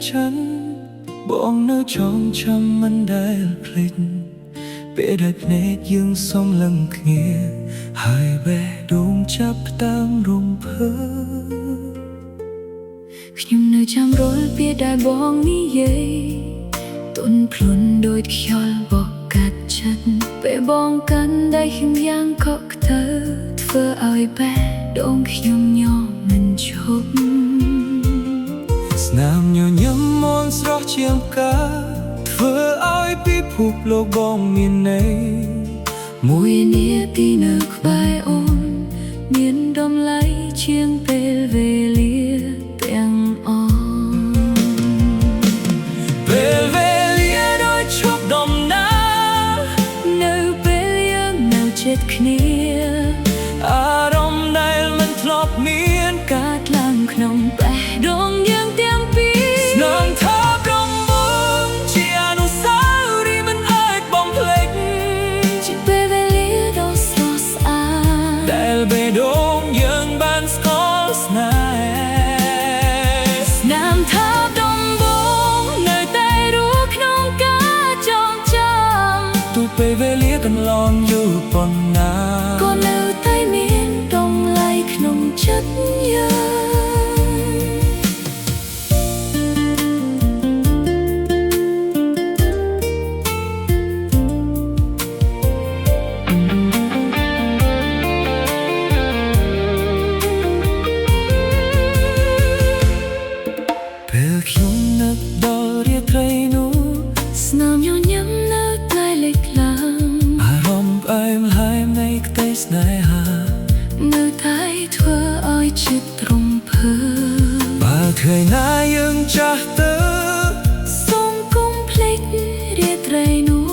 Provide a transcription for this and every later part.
ฉันបងនៅចងចាំមិនដែលភ្លេចពេលដែលភ្នែកយើងសុំលឹងគ្នាហើយបេះដូងចាប់តាមរំភើខ្ញុំនៅចាំរាល់ពេលដែលបងនិយាយទន់ភ្លន់ដូចខ្យល់បក់កាត់ចិត្តពេលបងកាន់ដៃខ្ញុំយ៉ាងកក់ក្តៅធ្វើឲ្យបេះដូងខ្ញុំញ័រមិនឈប់ស្នាមញញឹមមន្តស្រស់ជាងផ្កាធ្វើឲ្យពិភពលោកបងមានន័យមួយនាទីនៅក្បែរអូនមានតម្លៃជាងពេលវេលាទាំងអស់ពេលវេលាដូចឈប់ដំណើរនៅពេលយើងនៅជិតគ្នាអារម្មណ៍ដែលមិនធ្លាប់មានកើតឡើងក្នុងបេះដូងយើងទាំងពីរស្នងថាដំបងជាអនុស្សាវរីយ៍មិនអាចបំភ្លេចជាពេលវេលាដ៏ស្រស់ស្អាតដែលបេះដូងយើងបានស្គាល់ស្នេហ៍ស្នាមថាដំបងនៅតែរស់ក្នុងការចងចាំទោះពេលវេលាកន្លងយូរប៉ុណ្ណាក៏នៅតែមានតម្លៃក្នុងចិត្តយើងពេលខ្ញុំនឹកដល់រាត្រីនោះស្នាមញញឹមនៅតែលេចឡើងអារម្មណ៍ផ្អែមល្ហែមនៃក្តីស្នេហានៅតែធ្វើឲ្យចិត្តរំភើបបើថ្ងៃណាយើងចាស់ទៅសូមគុំភ្លេចរាត្រីនោះ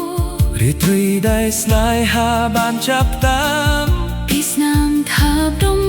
រាត្រីដែលស្នេហាបានចាប់តាមពីស្នាមថាដំ